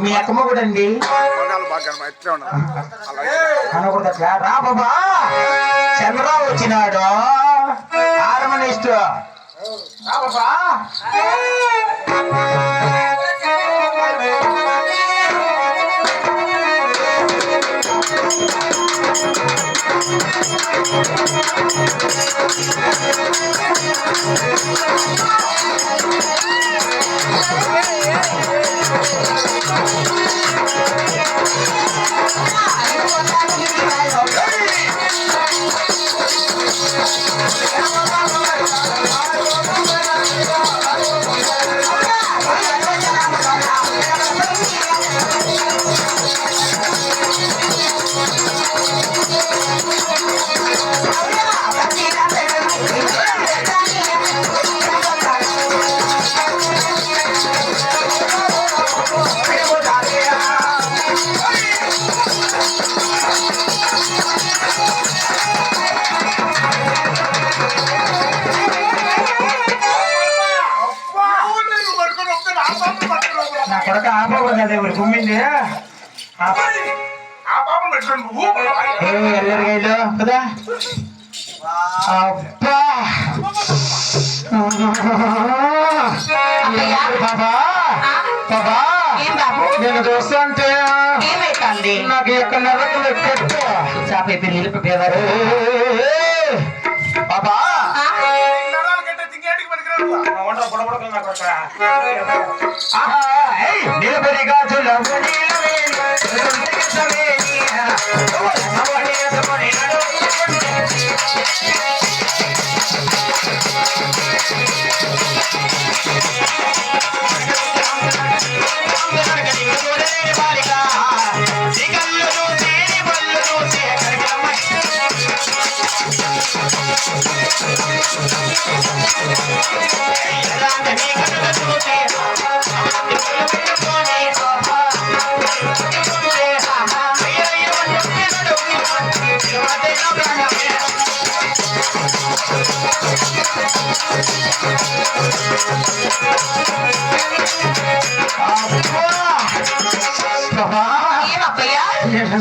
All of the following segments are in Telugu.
మీ అక్కమ్మ కూడా అండి రా బాబా చంద్రరావు వచ్చినాడు ఆరమనిస్ట్ రా బాబా కొడక ఆ పాపం కదా ఎవరు కుమ్మింది ఎల్లరిగైలో కదా అబ్బా బాబా బాబా నేను చూస్తుంటే నాకు ఎక్కడ నరకలు ఎక్కట్టు చాపైపోయి నిలిపిపోయేవారు బాబా నిలబడి గాజుల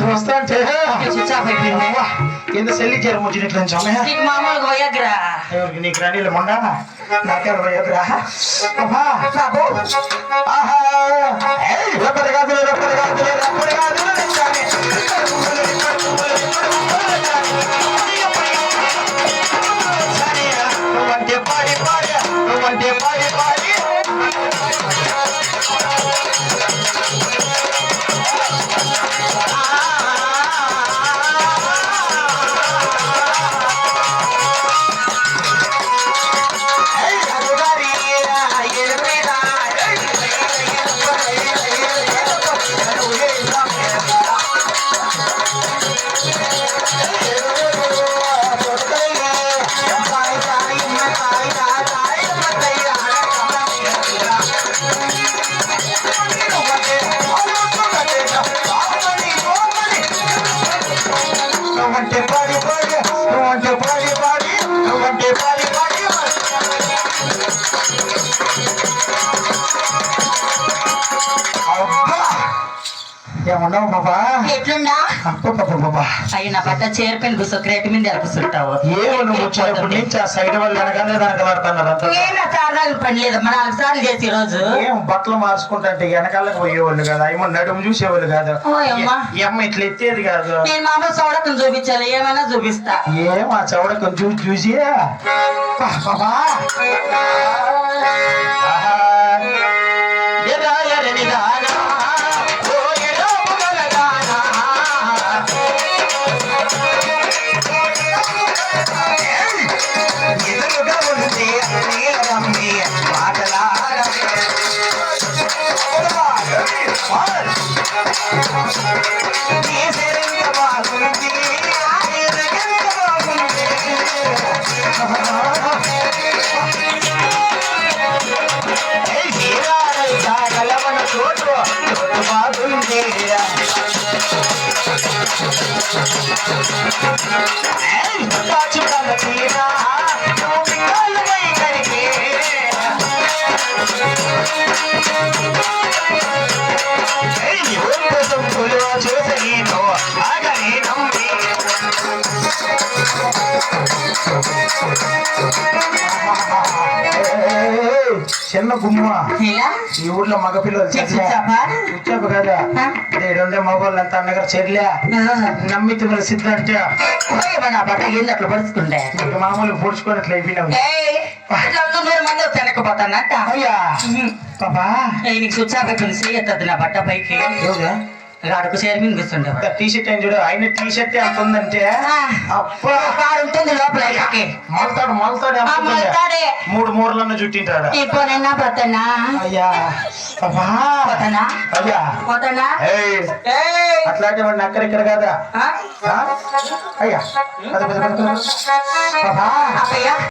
చూస్తుంటే కింద సెల్లి చేర ముచ్చినట్లు మామూలుగా పోయద్దురా ఎవరికి నీకు రాణిలు మొండ నాకెవరు పోయద్దురా రప్పటి కాదులే రప్పటి కాదులే రప్పటి కాదులే నువ్వంటే పాడి పాడి నువ్వంటే పాడి పాడి ఏమన్నావు బాబా ఎట్లున్నా బాబా అయ్యి నా బట్ట చేరిపోయిన కూర్చో క్రేట్ మీద కూర్చుంటావు ఏమో నువ్వు వచ్చినప్పుడు నుంచి ఆ సైడ్ వాళ్ళు వెనకాలే వెనకలాడుతున్నారు పని లేదు మన 4 సార్లు చేసి రోజు ఏం బట్టలు మార్చుకుంటా అంటే వెనకాలకు పోయేవాళ్ళు కదా ఏమో నడుము చూసేవాళ్ళు కాదు అమ్మ ఇట్లా ఎత్తేది కాదు నేను మా అమ్మ చౌడకం చూపించాలి ఏమైనా చూపిస్తా ఏం ఆ చౌడకం చూసి బాబా చిన్న గుమ్మ ఇలా ఈ ఊర్లో మగ పిల్లలు చెప్పు కదా రెండే మగవాళ్ళు అంతా అన్నగారు చెర్లే నమ్మితి మన సిద్ధ అంటే నా బట్ట ఏంది అట్లా పడుతుండే మామూలు పొడుచుకోనట్లు అయిపోయినావు మంది తినకపోతానంట అయ్యా పాపా నీకు సుచ్చాపెట్టింది చేయొద్దు నా బట్ట పైకి గాడుకు చైర్మన్ కూర్చుండే టీ షర్ట్ ఏం చూడు ఆయన టీ షర్ట్ ఎంత ఉందంటే అబ్బా ఉంటుంది లోపల మల్తాడు మల్తాడు 3 మూరలన్న చుట్టింటాడు ఇప్పుడైనా పోతానా అయ్యా పాపా పోతానా అయ్యా పోతానా అట్లాంటి వాడిని అక్కడిక్కడ కదా అయ్యా పాపా